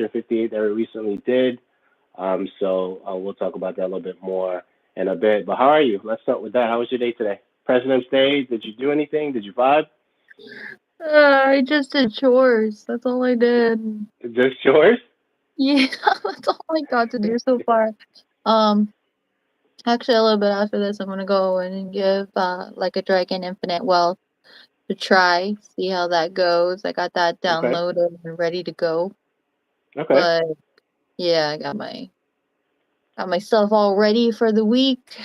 158 that we recently did. So we'll talk about that a little bit more in a bit. But how are you? Let's start with that. How was your day today? President's Day. Did you do anything? Did you vibe? I just did chores. That's all I did. Just yours? Yeah, that's all I got to do so far. Um, Actually, a little bit after this, I'm gonna go and give like a Dragon Infinite Wealth to try, see how that goes. I got that Okay. downloaded and ready to go. Okay. But yeah, I got myself all ready for the week.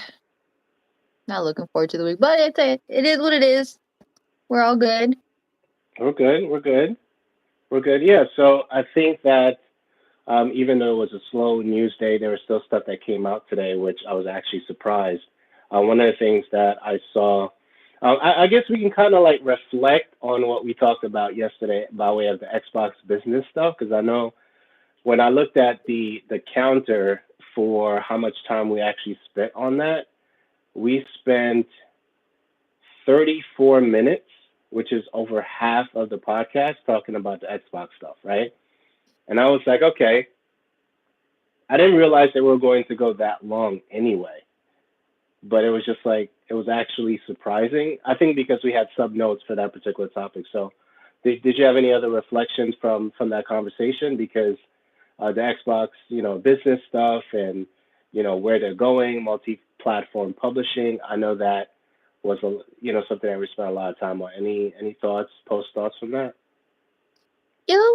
Not looking forward to the week, but it is what it is. We're all good. We're good. We're good. We're good. Yeah. So I think that even though it was a slow news day, there was still stuff that came out today, which I was actually surprised. One of the things that I saw, I guess we can kind of like reflect on what we talked about yesterday by way of the Xbox business stuff, because I know when I looked at the counter for how much time we actually spent on that, we spent 34 minutes, which is over half of the podcast talking about the Xbox stuff, right? And I was like, okay, I didn't realize they were going to go that long anyway. But it was just like it was actually surprising. I think because we had sub notes for that particular topic. So, did you have any other reflections from that conversation? Because the Xbox, business stuff and where they're going, multi-platform publishing. I know that was something that we spent a lot of time on. Any thoughts, post thoughts from that?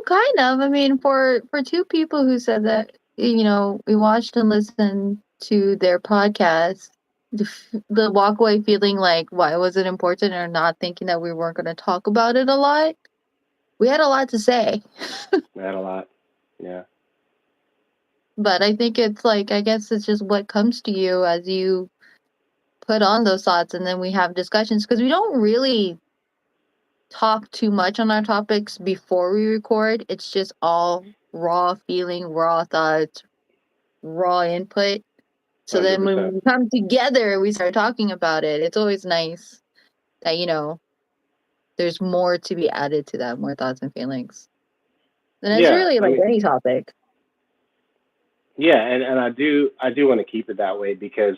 Kind of. I mean, for two people who said that, we watched and listened to their podcast, the walkaway feeling like why was it important or not thinking that we weren't going to talk about it a lot. We had a lot to say, We had a lot. Yeah. but I think it's like I guess it's just what comes to you as you put on those thoughts, and then we have discussions because we don't really talk too much on our topics before we record. It's just all raw feeling, raw thoughts, raw input. So one Hundred then when percent. we come together, we start talking about it. It's always nice that, there's more to be added to that, more thoughts and feelings. And it's Yeah. really I like mean, any topic. yeah, and I do want to keep it that way because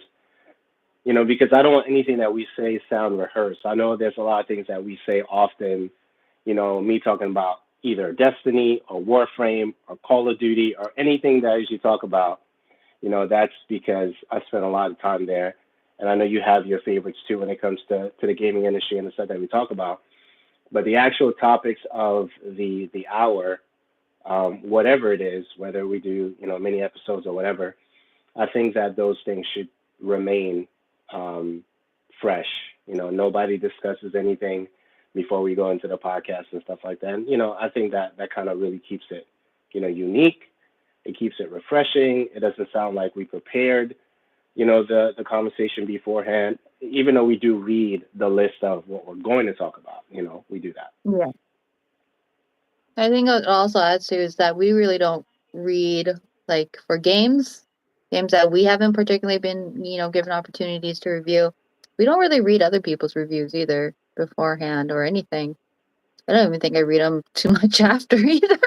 because I don't want anything that we say sound rehearsed. I know there's a lot of things that we say often, me talking about either Destiny or Warframe or Call of Duty or anything that I usually talk about, that's because I spent a lot of time there. And I know you have your favorites too when it comes to the gaming industry and the stuff that we talk about. But the actual topics of the hour, whatever it is, whether we do, mini episodes or whatever, I think that those things should remain um, fresh. Nobody discusses anything before we go into the podcast and stuff like that. And, I think that that kind of really keeps it, unique. It keeps it refreshing. It doesn't sound like we prepared, the conversation beforehand. Even though we do read the list of what we're going to talk about, we do that. Yeah. I think what it also adds to is that we really don't read like for games that we haven't particularly been, given opportunities to review. We don't really read other people's reviews either beforehand or anything. I don't even think I read them too much after either.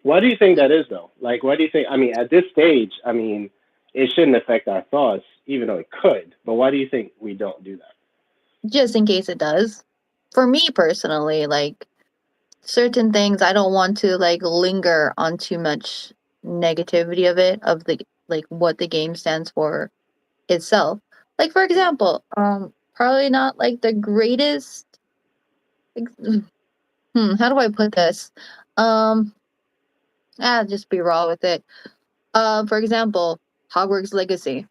Why do you think that is, though? Like, why do you think? I mean, at this stage, I mean, it shouldn't affect our thoughts, even though it could. But why do you think we don't do that? Just in case it does. For me personally, like certain things I don't want to like linger on too much negativity of it, of the like what the game stands for itself. Like for example, probably not like the greatest how do I put this? Um just be raw with it. For example, Hogwarts Legacy.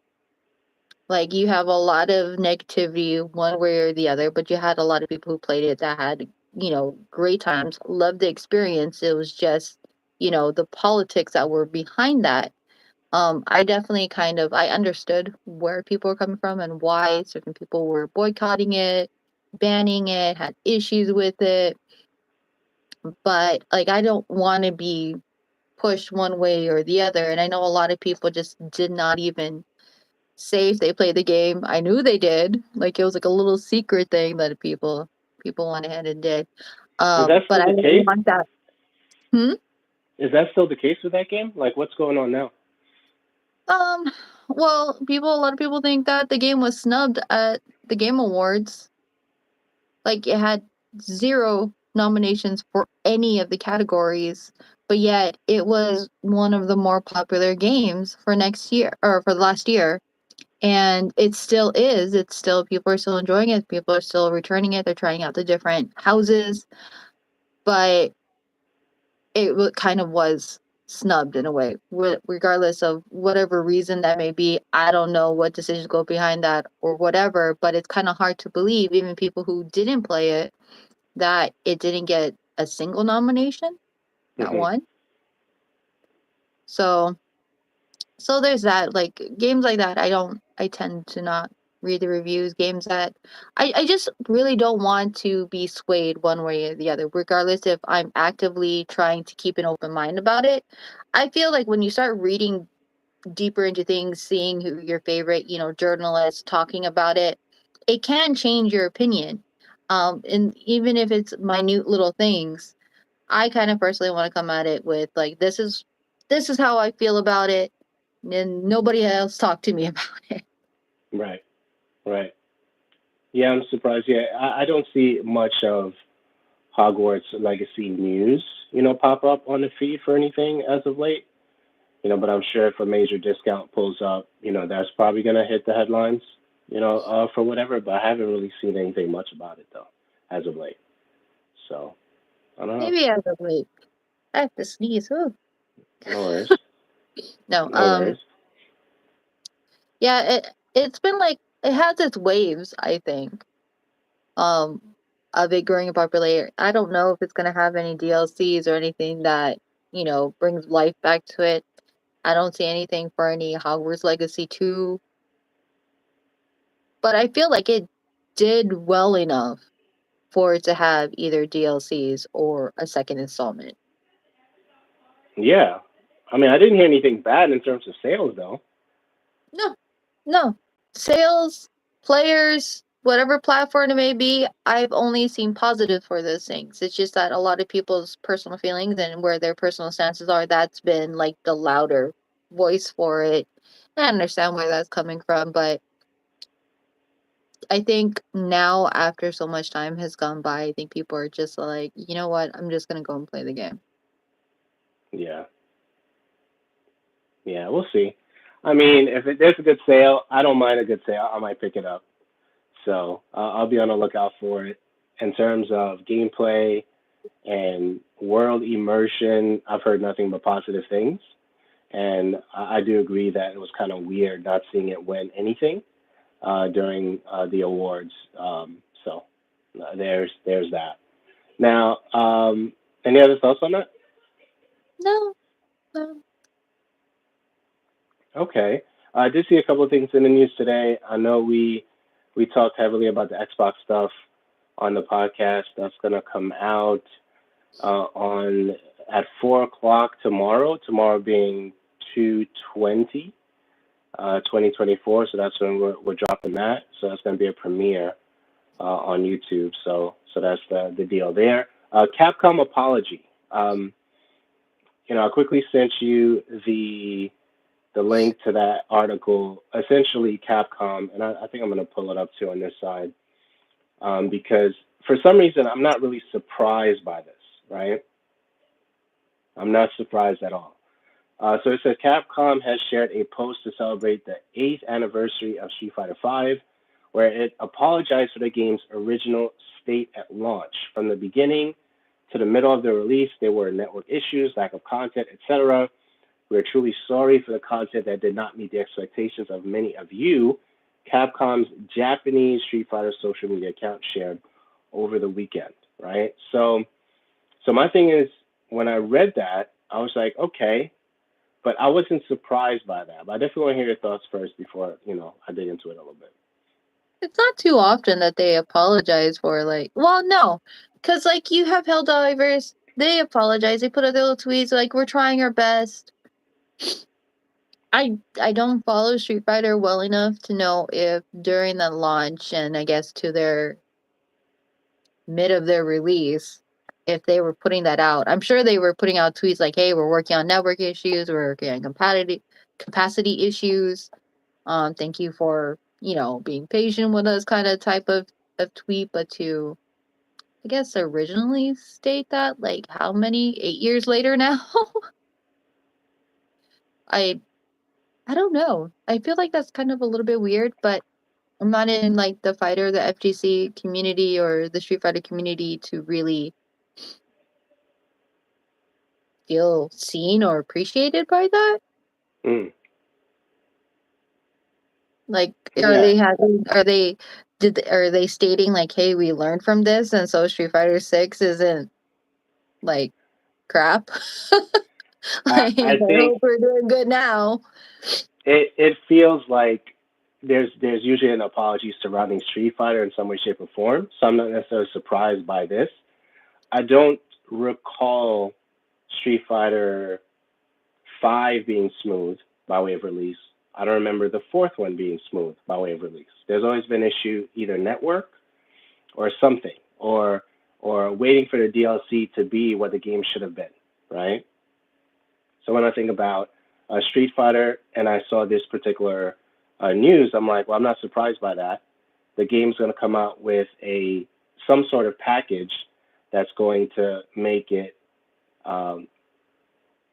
Like you have a lot of negativity one way or the other, but you had a lot of people who played it that had, great times, loved the experience. It was just, the politics that were behind that. I definitely I understood where people were coming from and why certain people were boycotting it, banning it, had issues with it. But like I don't want to be pushed one way or the other. And I know a lot of people just did not even say if they played the game. I knew they did. Like it was like a little secret thing that people went ahead and did. Is that But still I the didn't case? want that. Hmm? Is that still the case with that game? Like, what's going on now? Um, well, a lot of people think that the game was snubbed at the Game Awards. Like it had zero nominations for any of the categories, but yet it was one of the more popular games for next year or for last year. And it still is. It's still people are still enjoying it. People are still returning it. They're trying out the different houses, but kind of was snubbed in a way, regardless of whatever reason that may be. I don't know what decisions go behind that or whatever, but it's kind of hard to believe, even people who didn't play it, that it didn't get a single nomination, not Hmm. one. So so there's that. Like games like that, I tend to not read the reviews. Games that I just really don't want to be swayed one way or the other, regardless if I'm actively trying to keep an open mind about it. I feel like when you start reading deeper into things, seeing who your favorite, journalists talking about it, it can change your opinion. And even if it's minute little things, I kind of personally want to come at it with like this is how I feel about it, and nobody else talk to me about it. Right. Right. Yeah, I'm surprised. Yeah, I don't see much of Hogwarts Legacy news, pop up on the feed for anything as of late. But I'm sure if a major discount pulls up, that's probably gonna hit the headlines, for whatever. But I haven't really seen anything much about it though, as of late. So I don't know. Maybe as of late, I have to sneeze. Ooh. No worries. No, No worries. yeah, it's been like it has its waves. I think, um, of it growing in popularity. I don't know if it's gonna have any DLCs or anything that brings life back to it. I don't see anything for any Hogwarts Legacy 2, but I feel like it did well enough for it to have either DLCs or a second installment. Yeah. I mean, I didn't hear anything bad in terms of sales though. No, no. Sales, players, whatever platform it may be, I've only seen positive for those things. It's just that a lot of people's personal feelings and where their personal stances are, that's been like the louder voice for it. I understand where that's coming from, but I think now, after so much time has gone by, I think people are just like, you know what? I'm just gonna go and play the game. Yeah. Yeah. We'll see. I mean, if there's a good sale, I don't mind a good sale. I might pick it up. So I'll be on the lookout for it. In terms of gameplay and world immersion, I've heard nothing but positive things. And I do agree that it was kind of weird not seeing it win anything during the awards. So there's that. Now, any other thoughts on that? No, no. Okay. I did see a couple of things in the news today. I know we talked heavily about the Xbox stuff on the podcast. That's gonna come out on at 4 o'clock tomorrow. Tomorrow being 2/20, 2024. So that's when we're dropping that. So that's gonna be a premiere on YouTube. So that's the deal there. Capcom apology. I quickly sent you the link to that article. Essentially, Capcom, and I think I'm going to pull it up too on this side, because for some reason I'm not really surprised by this. Right? I'm not surprised at all. So it says Capcom has shared a post to celebrate the eighth anniversary of Street Fighter V, where it apologized for the game's original state at launch. From the beginning to the middle of the release, there were network issues, lack of content, etc. We are truly sorry for the content that did not meet the expectations of many of you. Capcom's Japanese Street Fighter social media account shared over the weekend, right? So my thing is, when I read that, I was like, okay, but I wasn't surprised by that. But I definitely want to hear your thoughts first before I dig into it a little bit. It's not too often that they apologize for like, well, no, because like you have Helldivers, they apologize, they put out their little tweets like we're trying our best. I don't follow Street Fighter well enough to know if during the launch and I guess to their mid of their release, if they were putting that out. I'm sure they were putting out tweets like, "Hey, we're working on network issues. We're working on capacity issues. Thank you for being patient with us," kind of type of tweet. But to I guess originally state that like how many 8 years later now, I I don't know. I feel like that's kind of a little bit weird, but I'm not in like the fighter, the FGC community or the Street Fighter community to really feel seen or appreciated by that. Mm. Like, Yeah, are they stating like, hey, we learned from this, and so Street Fighter 6 isn't like crap? I Like, I I think hope we're doing good now. it feels like there's usually an apology surrounding Street Fighter in some way, shape, or form. So I'm not necessarily surprised by this. I don't recall Street Fighter Five being smooth by way of release. I don't remember the fourth one being smooth by way of release. There's always been issue either network or something, or waiting for the DLC to be what the game should have been, right? So when I think about Street Fighter and I saw this particular news, I'm like, well, I'm not surprised by that. The game's going to come out with a some sort of package that's going to make it um,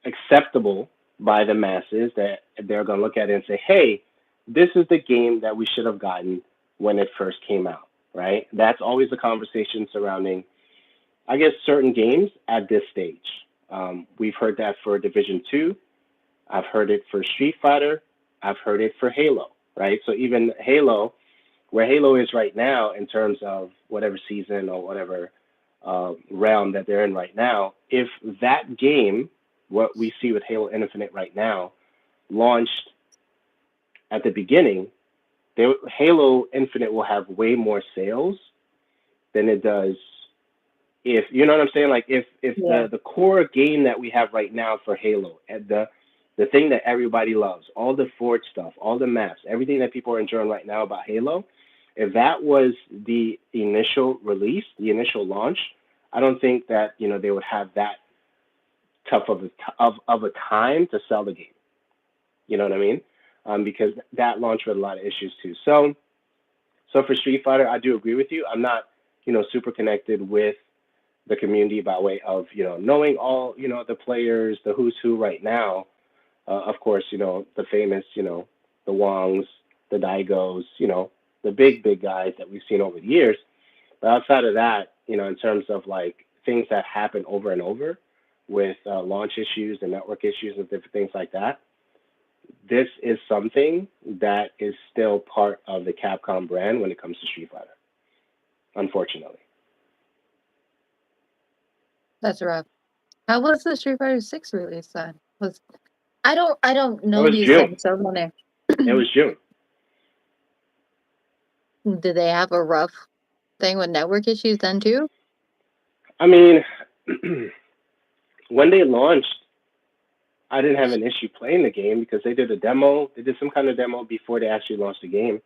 acceptable by the masses. That they're going to look at it and say, hey, this is the game that we should have gotten when it first came out, right? That's always the conversation surrounding, I guess, certain games at this stage. We've heard that for Division 2. I've heard it for Street Fighter. I've heard it for Halo, right? So even Halo, where Halo is right now in terms of whatever season or whatever realm that they're in right now, if that game, what we see with Halo Infinite right now, launched at the beginning, Halo Infinite will have way more sales than it does if you know what I'm saying. Like if Yeah. the core game that we have right now for Halo, and the thing that everybody loves, all the Forge stuff, all the maps, everything that people are enjoying right now about Halo, if that was the initial release, the initial launch, I don't think that they would have that tough of a time to sell the game. You know what I mean? Because that launched with a lot of issues too. So for Street Fighter, I do agree with you. I'm not super connected with the community by way of knowing all the players, the who's who right now. Of course, the famous, the Wongs, the Daigos, the big guys that we've seen over the years. But outside of that, in terms of like things that happen over and over with launch issues and network issues and different things like that, this is something that is still part of the Capcom brand when it comes to Street Fighter, unfortunately. That's rough. How was the Street Fighter 6 release then? Was I don't It know was these June. things, so I'm wondering, It was June. did they have a rough thing with network issues then too? I mean, when they launched, I didn't have an issue playing the game because they did a demo. They did some kind of demo before they actually launched the game.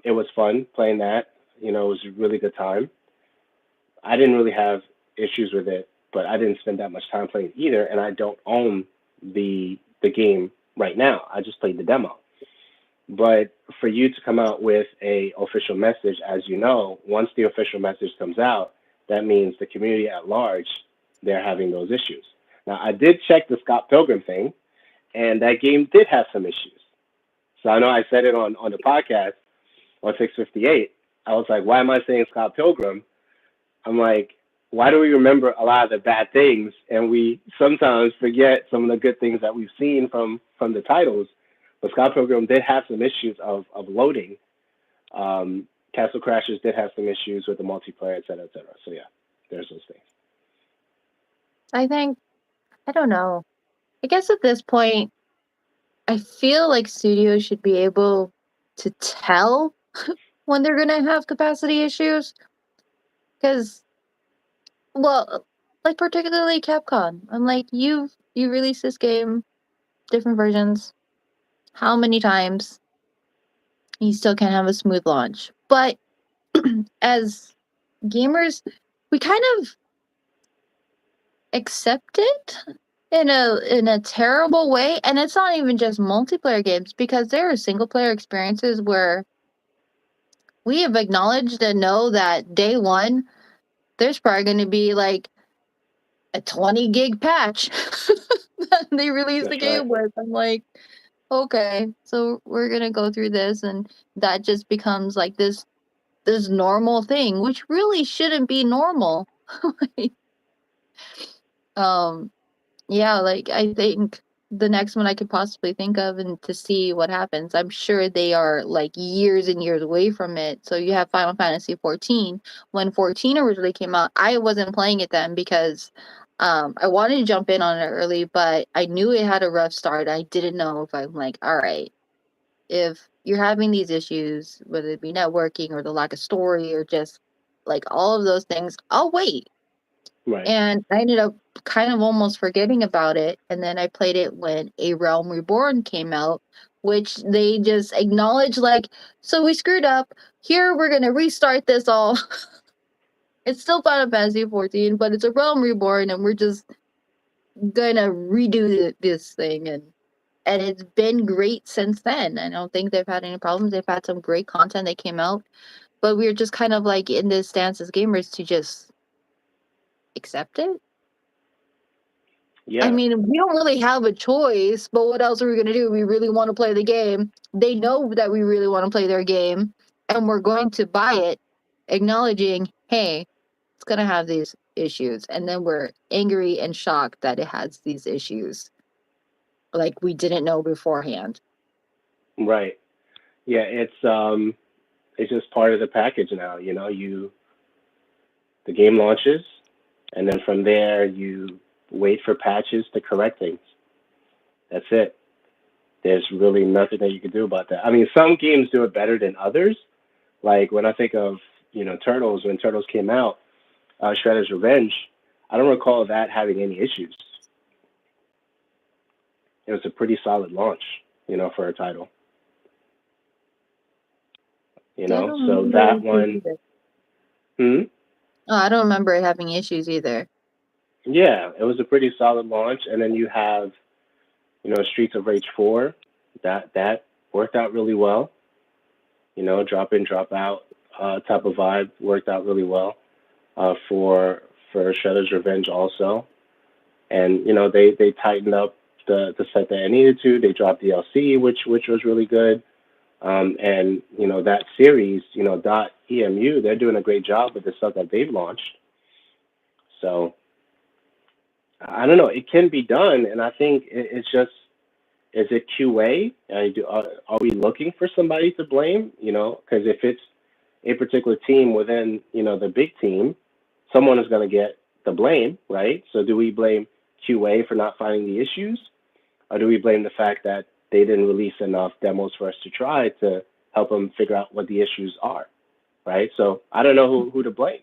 It was fun playing that. It was a really good time. I didn't really have issues with it, but I didn't spend that much time playing it either, and I don't own the game right now. I just played the demo. But for you to come out with a official message, as you know, once the official message comes out, that means the community at large, they're having those issues. Now, I did check the Scott Pilgrim thing, and that game did have some issues. So I know I said it on the podcast on 658. I was like, why am I saying Scott Pilgrim? I'm like, why do we remember a lot of the bad things and we sometimes forget some of the good things that we've seen from the titles? But Scott Pilgrim did have some issues of loading. Castle Crashers did have some issues with the multiplayer, et cetera, et cetera. So yeah, there's those things. I think I don't know. I guess at this point, I feel like studios should be able to tell when they're gonna have capacity issues. Because, well, like particularly Capcom, I'm like, you released this game, different versions, how many times? You still can't have a smooth launch. But as gamers, we kind of accept it in a terrible way, and it's not even just multiplayer games because there are single player experiences where we have acknowledged and know that day one there's probably going to be like a 20 gig patch that they release the That's right. game with. I'm like, okay, so we're gonna go through this, and that just becomes like this normal thing, which really shouldn't be normal. um yeah, like I think the next one I could possibly think of and to see what happens. I'm sure they are like years and years away from it. So you have Final Fantasy 14. When 14 originally came out, I wasn't playing it then because I wanted to jump in on it early, but I knew it had a rough start. I didn't know if I'm like, all right, if you're having these issues, whether it be networking or the lack of story or just like all of those things, I'll wait. Right. And I ended up kind of almost forgetting about it. And then I played it when A Realm Reborn came out, which they just acknowledged, like, so we screwed up. Here, we're going to restart this all. It's still Final Fantasy 14, but it's a Realm Reborn, and we're just going to redo this thing. And it's been great since then. I don't think they've had any problems. They've had some great content that came out, but we're just kind of like in this stance as gamers to just accept it. I Yeah. mean, we don't really have a choice, but what else are we going to do? We really want to play the game. They know that we really want to play their game, and we're going to buy it, acknowledging, hey, it's going to have these issues. And then we're angry and shocked that it has these issues, like we didn't know beforehand. Right. Yeah. It's just part of the package now. The game launches, and then from there you wait for patches to correct things. That's it. There's really nothing that you can do about that. I mean, some games do it better than others. Like when I think of Turtles, when Turtles came out, Shredder's Revenge, I don't recall that having any issues. It was a pretty solid launch, for a title. Yeah, I don't So remember that issues one, either. hmm? Oh, I don't remember it having issues either. Yeah, it was a pretty solid launch. And then you have, Streets of Rage 4. That worked out really well. Drop in, drop out type of vibe worked out really well for Shredder's Revenge also. And they tightened up the set that I needed to. They dropped DLC, which was really good. And that series, dot emu, they're doing a great job with the stuff that they've launched. So I don't know, it can be done, and I think it's just, is it QA? Are we looking for somebody to blame? Because if it's a particular team within the big team, someone is going to get the blame, right? So do we blame QA for not finding the issues, or do we blame the fact that they didn't release enough demos for us to try to help them figure out what the issues are, right? So I don't know who to blame.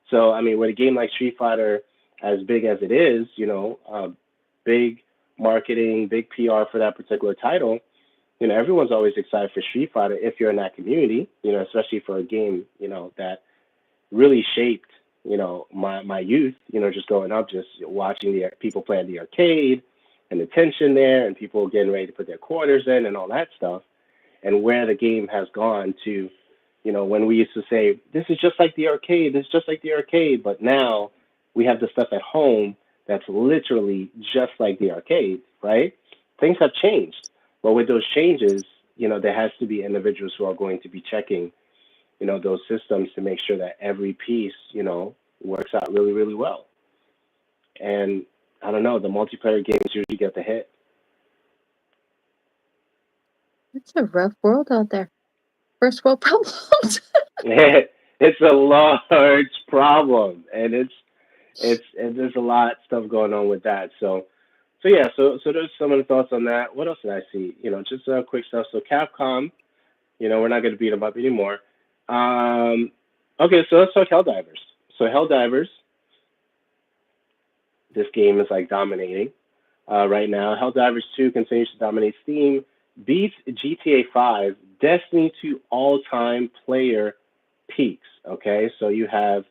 So I mean, with a game like Street Fighter, as big as it is, big marketing, big PR for that particular title, everyone's always excited for Street Fighter if you're in that community, especially for a game, that really shaped, my youth, just growing up, just watching the people play at the arcade and the tension there and people getting ready to put their quarters in and all that stuff, and where the game has gone to, when we used to say, this is just like the arcade, this is just like the arcade, but now we have the stuff at home that's literally just like the arcade, right? Things have changed. But with those changes, there has to be individuals who are going to be checking, those systems to make sure that every piece, works out really, really well. And I don't know, the multiplayer games usually get the hit. It's a rough world out there. First world problems. It's a large problem, and and there's a lot of stuff going on with that. So yeah, so there's some of the thoughts on that. What else did I see? Just quick stuff. So Capcom, we're not going to beat them up anymore. Um, okay, so let's talk Helldivers. So Helldivers, this game is like dominating right now. Helldivers 2 continues to dominate Steam, beats GTA 5, Destiny 2 all-time player peaks. Okay, so you have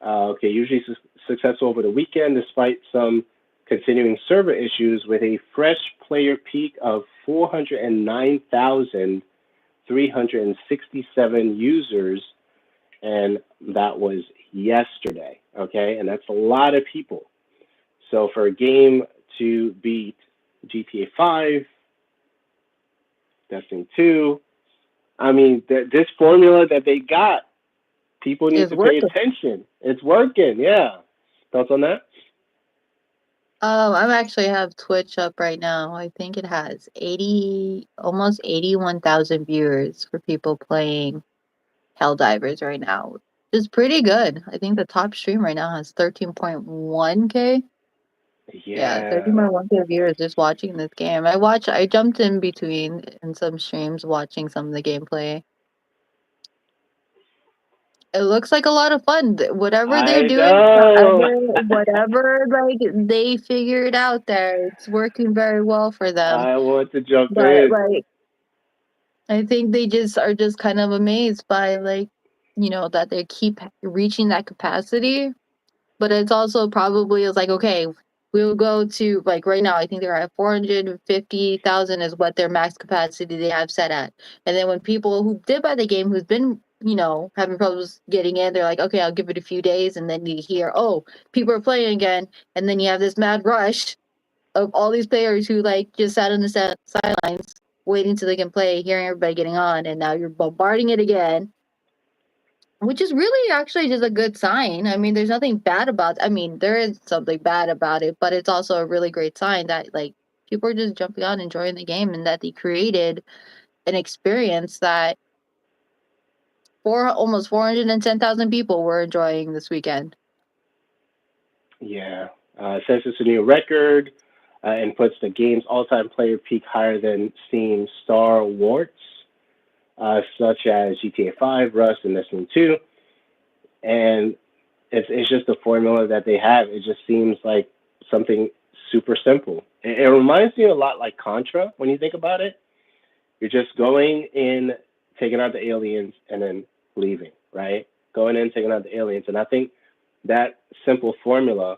okay, usually successful over the weekend despite some continuing server issues with a fresh player peak of 409,367 users, and that was yesterday. Okay, and that's a lot of people. So for a game to beat GTA 5, Destiny 2, I mean, this formula that they got, people need It's to pay working. attention. It's working. Yeah. Thoughts on that? I'm actually have Twitch up right now. I think it has almost 81,000 viewers for people playing Helldivers right now. It's pretty good. I think the top stream right now has 13.1K. Yeah, Yeah. 13.1K viewers just watching this game. I jumped in between in some streams watching some of the gameplay. It looks like a lot of fun. Whatever they're I doing, know. whatever like they figured out there, it's working very well for them. I want to jump But in. like I think they just are just kind of amazed by like, that they keep reaching that capacity. But it's also probably is like, okay, we'll go to like right now, I think they're at 450,000 is what their max capacity they have set at. And then when people who did buy the game, who's been, having problems getting in, they're like, okay, I'll give it a few days. And then you hear, oh, people are playing again. And then you have this mad rush of all these players who like just sat on the sidelines waiting till they can play, hearing everybody getting on. And now you're bombarding it again, which is really actually just a good sign. I mean, there's nothing bad about. I mean, there is something bad about it, but it's also a really great sign that like people are just jumping on, enjoying the game, and that they created an experience that almost 410,000 people were enjoying this weekend. Yeah. Says it's a new record and puts the game's all-time player peak higher than Steam Star Wars, such as GTA 5, Rust, and Destiny 2. And it's just a formula that they have. It just seems like something super simple. It reminds me a lot like Contra when you think about it. You're just going in, taking out the aliens, and then leaving, right? Going in, taking out the aliens, and I think that simple formula,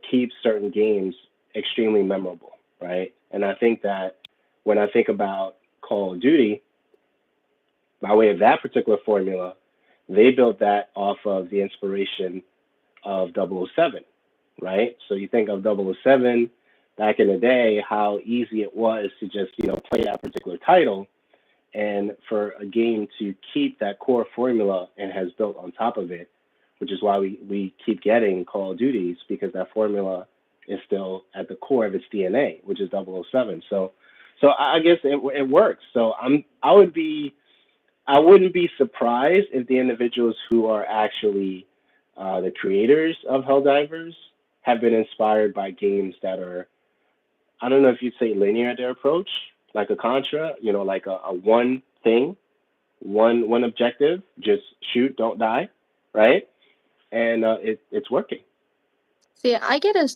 keeps certain games extremely memorable, right? And I think that when I think about Call of Duty, by way of that particular formula, they built that off of the inspiration of 007, right? So you think of 007 back in the day, how easy it was to just, play that particular title. And for a game to keep that core formula and has built on top of it, which is why we keep getting Call of Duties because that formula is still at the core of its DNA, which is 007. So I guess it works. So I wouldn't be surprised if the individuals who are actually the creators of Helldivers have been inspired by games that are, I don't know if you'd say linear in their approach, like a Contra, like a one thing, one objective, just shoot, don't die, right? And it's working. See, I get a is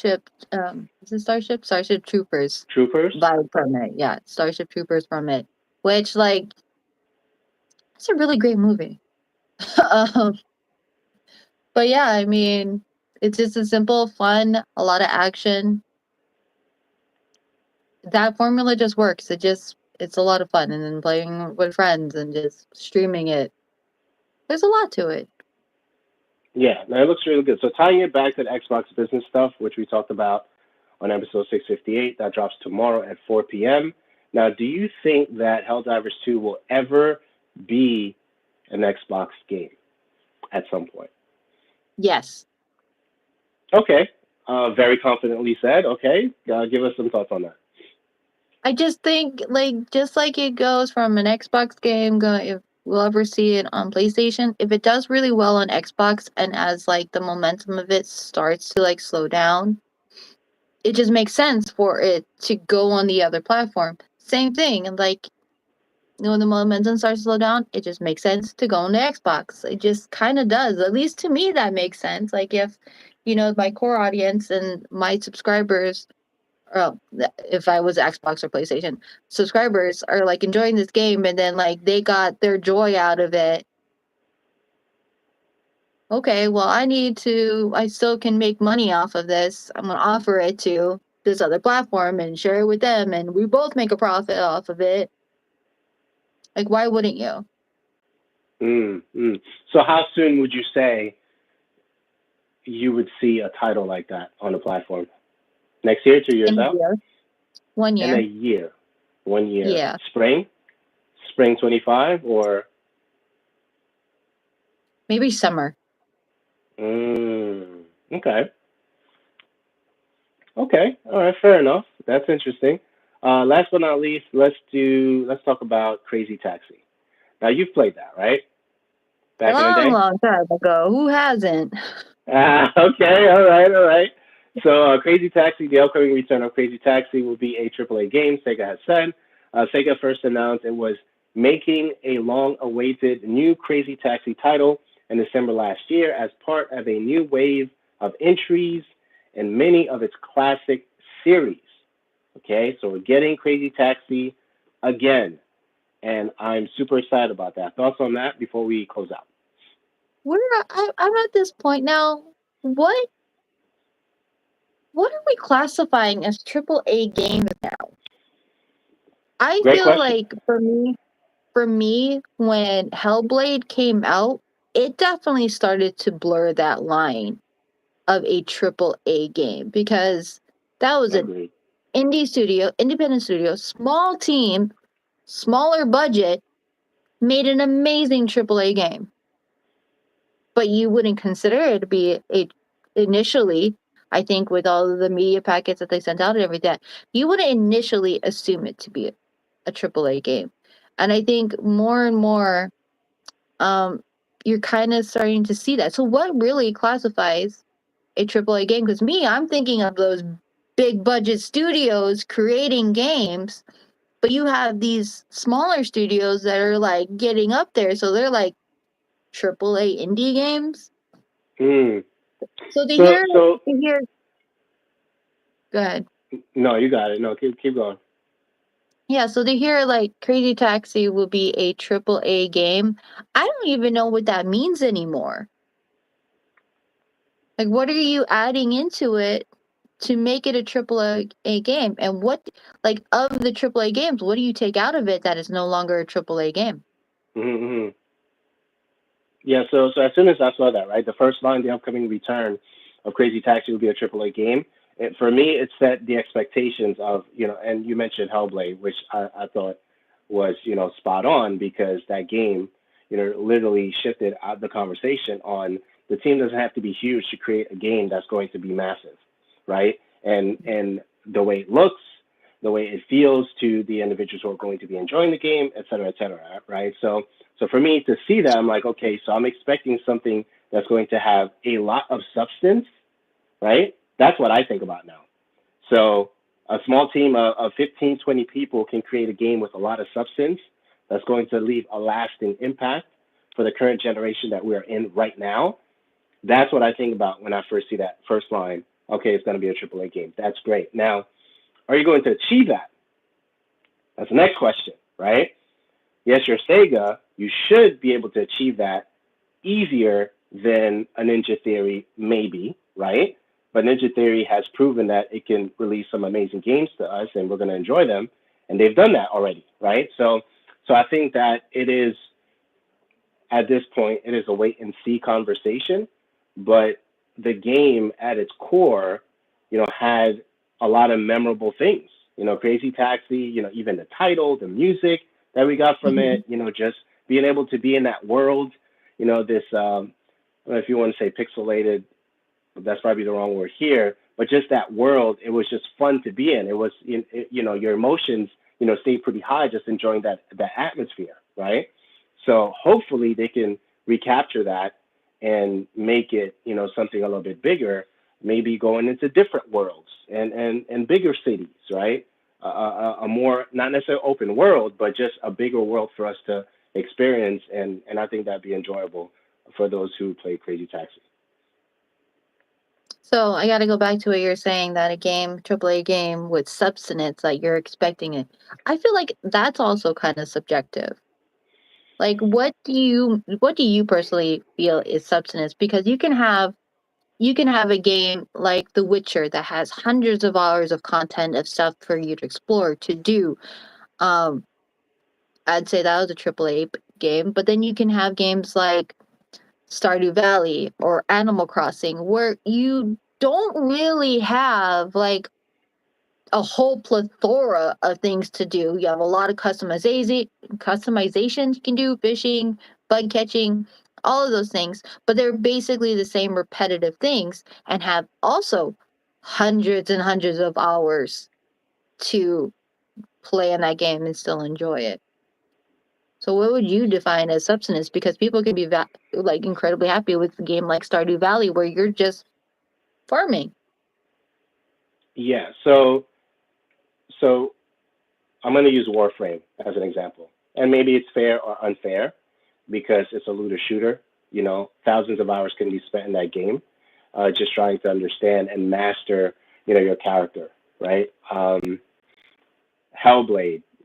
it Starship Troopers Troopers, vibe from it. Yeah, Starship Troopers from it, which like it's a really great movie. um, but yeah, I mean, it's just a simple, fun, a lot of action. That formula just works. It's a lot of fun, and then playing with friends and just streaming it. There's a lot to it. yeah, no, it looks really good. So tying it back to the Xbox business stuff, which we talked about on episode 658, that drops tomorrow at 4 p.m. Now, do you think that Helldivers 2 will ever be an Xbox game at some point? Yes. Okay, very confidently said. Okay, give us some thoughts on that. I just think like just like it goes from an Xbox game going if we'll ever see it on PlayStation, if it does really well on Xbox and as like the momentum of it starts to like slow down, it just makes sense for it to go on the other platform. Same thing. And like when the momentum starts to slow down, it just makes sense to go on the Xbox. It just kind of does. At least to me, that makes sense. Like if, my core audience and my subscribers, well, if I was Xbox or PlayStation, subscribers are like enjoying this game and then like they got their joy out of it. okay, well, I still can make money off of this. I'm going to offer it to this other platform and share it with them, and we both make a profit off of it. Like, why wouldn't you? Mm, mm. So how soon would you say you would see a title like that on the platform? Next year, 2 years In a out? year, one In a year. year. 1 year. Yeah, Spring? Spring 25 or maybe summer. okay. Okay. All right, fair enough. That's interesting. Last but not least, let's talk about Crazy Taxi. Now you've played that, right? Back in the Long, day? long time ago. Who hasn't? Ah, okay, all right, all right. So, Crazy Taxi, the upcoming return of Crazy Taxi will be a AAA game, Sega has said. Sega first announced it was making a long awaited new Crazy Taxi title in December last year as part of a new wave of entries in many of its classic series. Okay, so we're getting Crazy Taxi again, and I'm super excited about that. Thoughts on that before we close out? I'm at this point now. What what are we classifying as triple A games now? I Great feel question. like for me, when Hellblade came out, it definitely started to blur that line of a triple A game because that was an Agreed. indie studio, independent studio, small team, smaller budget, made an amazing triple A game. But you wouldn't consider it to be a initially, I think with all of the media packets that they sent out and everything, you wouldn't initially assume it to be a triple A game. And I think more and more um, you're kind of starting to see that. So, what really classifies a AAA game? Because me, I'm thinking of those big budget studios creating games, but you have these smaller studios that are like getting up there. So they're like AAA indie games. Mm. So So to hear, go ahead. no, you got it. No, keep going. Yeah, so to hear like Crazy Taxi will be a AAA game, I don't even know what that means anymore. Like, what are you adding into it to make it a AAA game? And what, like, of the AAA games, what do you take out of it that is no longer a AAA game? Mm-hmm. Yeah. So as soon as I saw that, right, the first line, the upcoming return of Crazy Taxi will be a AAA game. For me, it set the expectations of and you mentioned Hellblade, which I thought was spot on because that game literally shifted out the conversation on the team doesn't have to be huge to create a game that's going to be massive, right? And the way it looks, the way it feels to the individuals who are going to be enjoying the game, et cetera, right? So for me to see that, I'm like, okay, so I'm expecting something that's going to have a lot of substance, right? That's what I think about now. So a small team of 15, 20 people can create a game with a lot of substance that's going to leave a lasting impact for the current generation that we're in right now. That's what I think about when I first see that first line. Okay, it's going to be a AAA game. That's great. Now, are you going to achieve that? That's the next question, right? Yes, you're Sega. You should be able to achieve that easier than a Ninja Theory, maybe, right? But Ninja Theory has proven that it can release some amazing games to us, and we're going to enjoy them, and they've done that already, right? So I think that it is at this point it is a wait and see conversation, but the game at its core, had a lot of memorable things. Crazy Taxi, even the title, the music that we got from Mhm. it, just being able to be in that world, this I don't know if you want to say pixelated, that's probably the wrong word here, but just that world, it was just fun to be in. It was, your emotions, stayed pretty high just enjoying that atmosphere, right? So hopefully they can recapture that and make it, something a little bit bigger, maybe going into different worlds and bigger cities, right? A more not necessarily open world, but just a bigger world for us to experience, and I think that'd be enjoyable for those who play Crazy Taxi. So I got to go back to what you're saying that a game, AAA game with substance, like you're expecting it. I feel like that's also kind of subjective. Like, what do you personally feel is substance? Because you can have a game like The Witcher that has hundreds of hours of content of stuff for you to explore to do. Um, I'd say that was a AAA game, but then you can have games like Stardew Valley or Animal Crossing where you don't really have like a whole plethora of things to do. You have a lot of customizations you can do, fishing, bug catching, all of those things, but they're basically the same repetitive things and have also hundreds and hundreds of hours to play in that game and still enjoy it. So what would you define as substance? Because people can be like incredibly happy with a game like Stardew Valley where you're just farming. Yeah. So I'm going to use Warframe as an example, and maybe it's fair or unfair because it's a looter shooter. Thousands of hours can be spent in that game, just trying to understand and master, your character, right? Hellblade.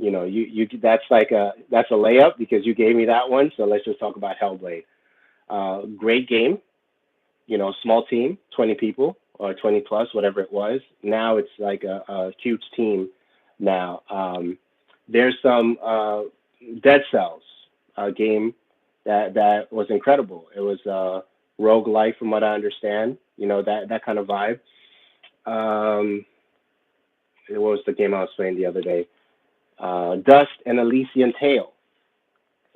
You that's a layup because you gave me that one. So let's just talk about Hellblade. Great game. Small team, 20 people or 20 plus, whatever it was. Now it's like a huge team. Now there's some Dead Cells game that was incredible. It was roguelike from what I understand. That kind of vibe. Um, it was the game I was playing the other day. Dust and Elysian Tale.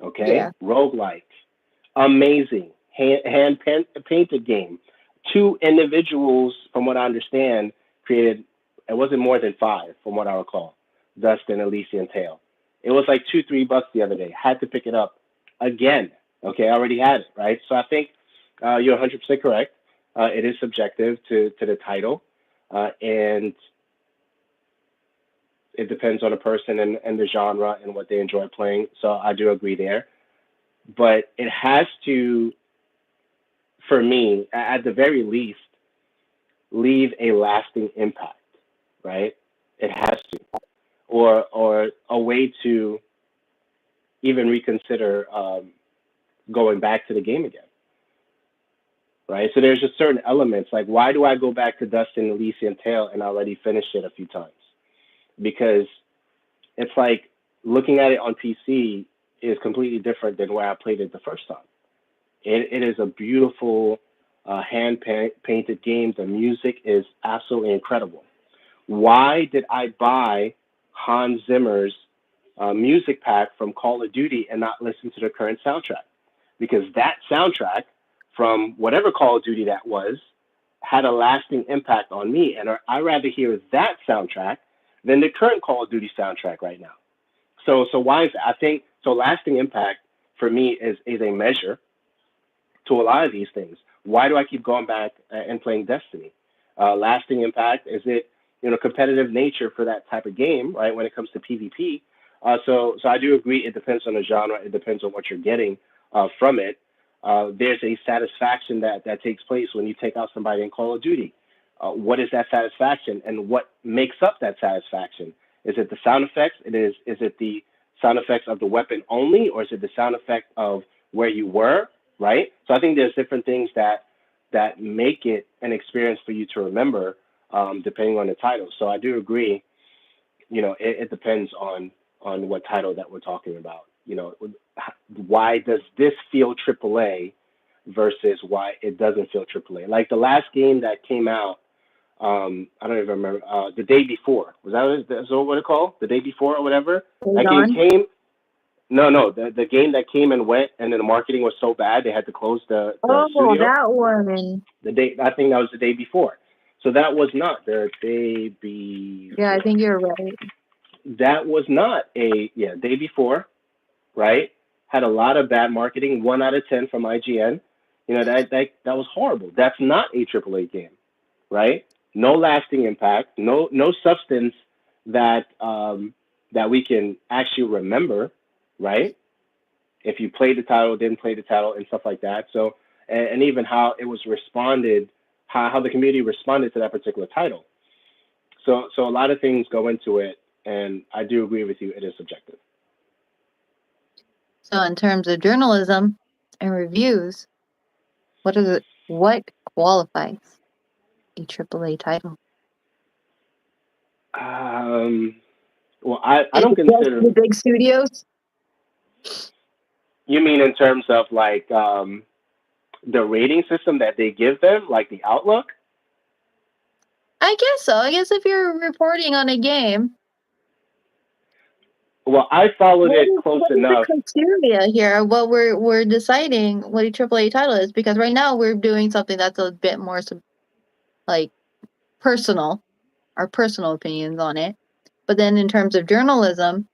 Okay, Yeah. roguelike, amazing, painted game. Two individuals, from what I understand, created. It wasn't more than five, from what I recall. Dust and Elysian Tale. It was like $2-3 the other day. Had to pick it up again. Okay, I already had it right. So I think you're 100% correct. It is subjective to the title, and it depends on the person and the genre and what they enjoy playing. So I do agree there. But it has to, for me, at the very least, leave a lasting impact, right? It has to, or a way to even reconsider going back to the game again, right? So there's just certain elements like why do I go back to Dust and Elysian Tale and I already finished it a few times? Because it's like looking at it on PC is completely different than where I played it the first time. It is a beautiful hand painted game. The music is absolutely incredible. Why did I buy Hans Zimmer's music pack from Call of Duty and not listen to the current soundtrack? Because that soundtrack from whatever Call of Duty that was had a lasting impact on me, and I rather hear that soundtrack than the current Call of Duty soundtrack right now. So why is that? I think so. Lasting impact for me is a measure to a lot of these things. Why do I keep going back and playing Destiny? Lasting impact is it competitive nature for that type of game, right? When it comes to PvP, so I do agree. It depends on the genre. It depends on what you're getting from it. There's a satisfaction that takes place when you take out somebody in Call of Duty. What is that satisfaction, and what makes up that satisfaction? Is it the sound effects? It is. Is it the sound effects of the weapon only, or is it the sound effect of where you were? Right. So I think there's different things that make it an experience for you to remember, depending on the title. So I do agree. It depends on what title that we're talking about. Why does this feel AAA versus why it doesn't feel AAA? Like the last game that came out, I don't even remember. The day before, that's what it called? The day before or whatever. Hold That game on. came. No. The game that came and went, and then the marketing was so bad they had to close the Oh, studio. that one. The day I think that was the day before. So that was not the day Yeah, I before. think you're right. That was not a day before, right? Had a lot of bad marketing. 1 out of 10 from IGN. That was horrible. That's not a AAA game, right? No lasting impact. No substance that that we can actually remember, right? If you played the title, didn't play the title, and stuff like that. So, and even how it was responded, how the community responded to that particular title. So a lot of things go into it, and I do agree with you. It is subjective. So, in terms of journalism and reviews, what qualifies a AAA title? Um, well, I Is don't it just consider. the big studios? You mean in terms of like the rating system that they give them, like the Outlook? I guess so. I guess if you're reporting on a game, Well, I followed it close what is the enough. criteria here? What we're deciding what a AAA title is, because right now we're doing something that's a bit more like personal, our personal opinions on it. But then in terms of journalism,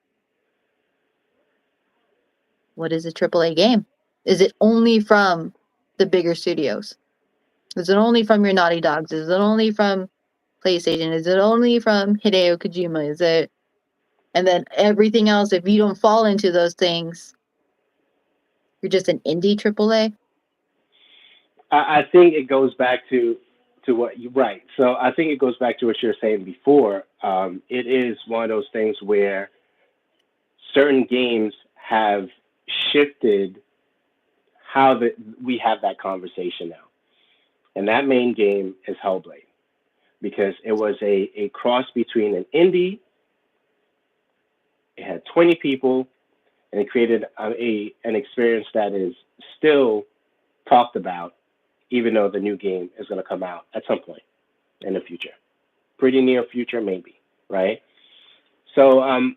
what is a AAA game? Is it only from the bigger studios? Is it only from your Naughty Dogs? Is it only from PlayStation? Is it only from Hideo Kojima? Is it, and then everything else, if you don't fall into those things, you're just an indie AAA? I think it goes back to what you right. So I think it goes back to what you were saying before. It is one of those things where certain games have shifted how we have that conversation now, and that main game is Hellblade because it was a cross between an indie. It had 20 people, and it created an experience that is still talked about, even though the new game is going to come out at some point in the future, pretty near future, maybe, right? So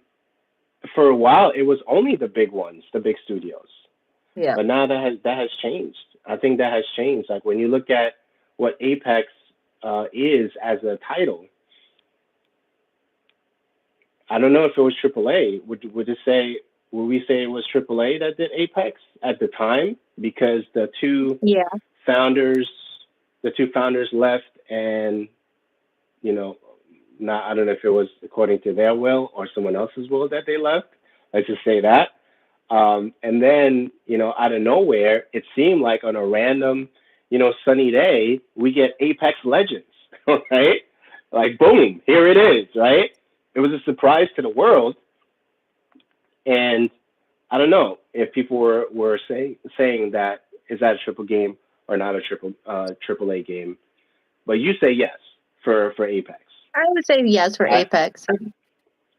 for a while, it was only the big ones, the big studios, Yeah. but now that has changed. I think that has changed. Like when you look at what Apex is as a title, I don't know if it was AAA. Would we say it was AAA that did Apex at the time because Yeah. founders the two founders left and you know not I don't know if it was according to their will or someone else's will that they left. Let's just say that. And then out of nowhere, it seemed like on a random sunny day we get Apex Legends, right? Like boom, here it is, right? It was a surprise to the world, and I don't know if people were saying that is that a triple game or not a triple A game. But you say yes for Apex, I would say yes for right? Apex.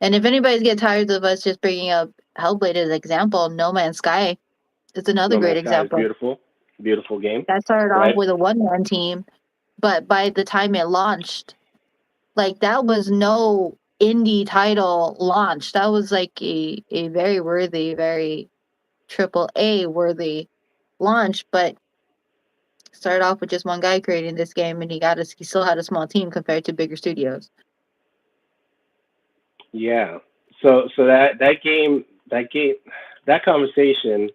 And if anybody's get tired of us just bringing up Hellblade as an example, No Man's Sky is another No great Man's Sky is example. beautiful, beautiful game, That started off right? with a one-man team, but by the time it launched, like that was no indie title launch. That was like a very worthy, very triple A worthy launch, but started off with just one guy creating this game, and he still had a small team compared to bigger studios. Yeah. So that conversation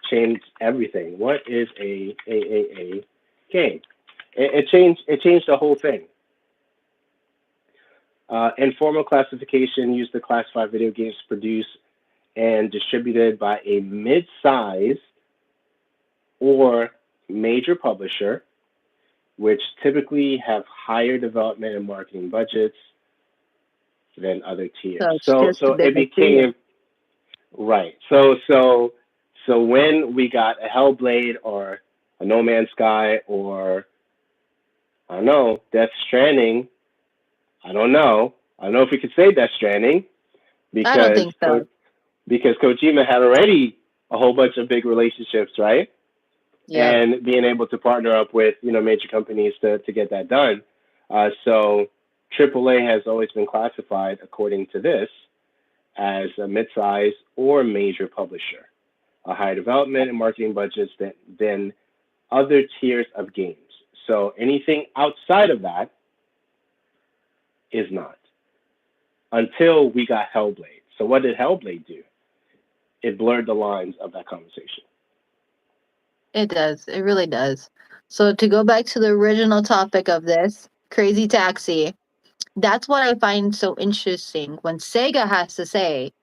changed everything. What is a game? It changed the whole thing. Informal classification used to classify video games produced and distributed by a mid-sized or major publisher, which typically have higher development and marketing budgets than other So tiers. it's So just a so it bigger studio. became right. So when we got a Hellblade or a No Man's Sky or I don't know Death Stranding, I don't know. I don't know if we could say Death Stranding I don't because think so. because Kojima had already a whole bunch of big relationships, right? Yep. And being able to partner up with major companies to get that done. So AAA has always been classified according to this as a mid-size or major publisher, a higher development and marketing budgets than other tiers of games. So anything outside of that is not until we got Hellblade. So what did Hellblade do? It blurred the lines of that conversation. It does. It really does. So to go back to the original topic of this, Crazy Taxi, that's what I find so interesting when Sega has to say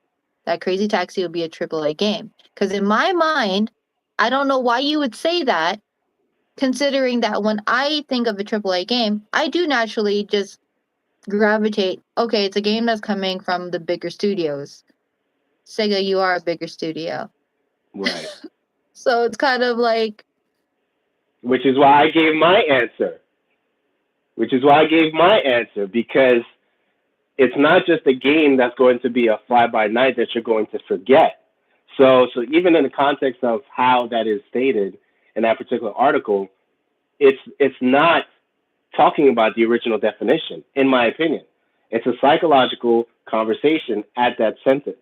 that Crazy Taxi will be a AAA game. Because in my mind, I don't know why you would say that, considering that when I think of a AAA game, I do naturally just gravitate, okay, it's a game that's coming from the bigger studios. Sega, you are a bigger studio. Right. So it's kind of like, Which is why I gave my answer. Which is why I gave my answer because it's not just a game that's going to be a fly by night that you're going to forget. So even in the context of how that is stated in that particular article, it's not talking about the original definition, in my opinion. It's a psychological conversation at that sentence.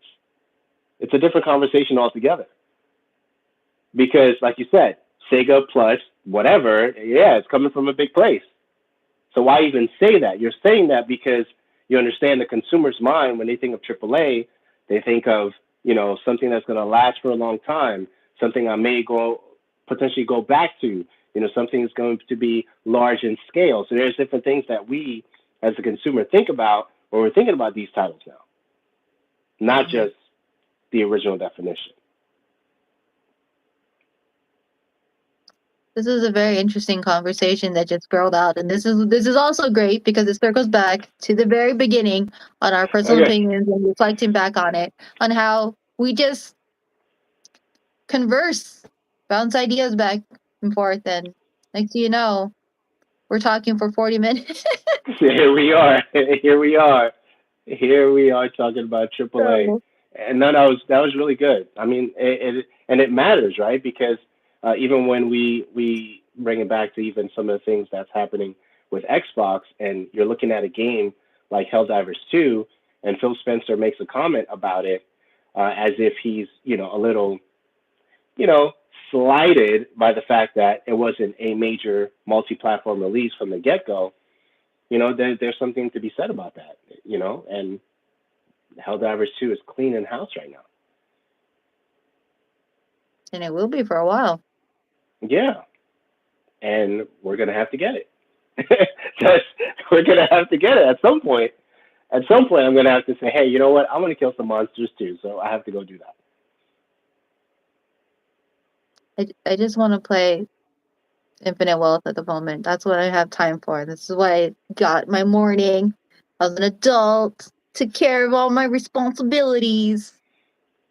It's a different conversation altogether. Because, like you said, Sega plus whatever, yeah, it's coming from a big place. So why even say that? You're saying that because you understand the consumer's mind when they think of AAA, they think of something that's going to last for a long time, something I may go potentially go back to, something that's going to be large in scale. So there's different things that we as a consumer think about when we're thinking about these titles now, not mhm. just the original definition. This is a very interesting conversation that just spiraled out, and this is also great because it circles back to the very beginning on our personal Okay. opinions and reflecting back on it, on how we just converse, bounce ideas back and forth, and next thing you know, we're talking for 40 minutes. Here we are. Here we are. Here we are talking about AAA, So and no, that was really good. I mean, it matters, right? Because even when we bring it back to even some of the things that's happening with Xbox, and you're looking at a game like Helldivers 2, and Phil Spencer makes a comment about it as if he's a little you know slighted by the fact that it wasn't a major multi-platform release from the get-go. There's something to be said about that. And Helldivers 2 is clean in house right now. and it will be for a while. Yeah, and we're gonna have to get it. Just, we're gonna have to get it at some point. At some point, I'm gonna have to say, hey, you know what? I'm gonna kill some monsters too, so I have to go do that. I just want to play Infinite Wealth at the moment. That's what I have time for. This is why I got my morning. I was an adult, took care of all my responsibilities,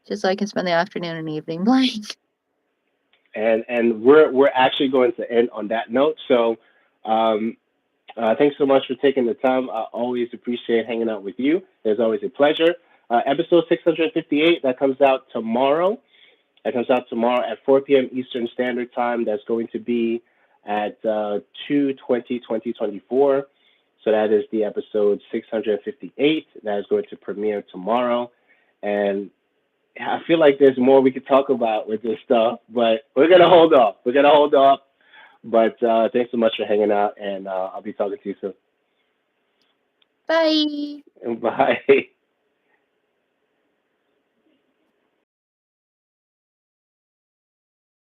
just so I can spend the afternoon and evening playing. And we're actually going to end on that note. So, um, thanks so much for taking the time. I always appreciate hanging out with you. It's always a pleasure. Episode 658 that comes out tomorrow. That comes out tomorrow at 4 p.m. Eastern Standard Time. That's going to be at 2/20/2024. So that is the episode 658. That is going to premiere tomorrow. And I feel like there's more we could talk about with this stuff, but we're going to hold off. We're going to hold off. But thanks so much for hanging out, and I'll be talking to you Bye. soon. Bye.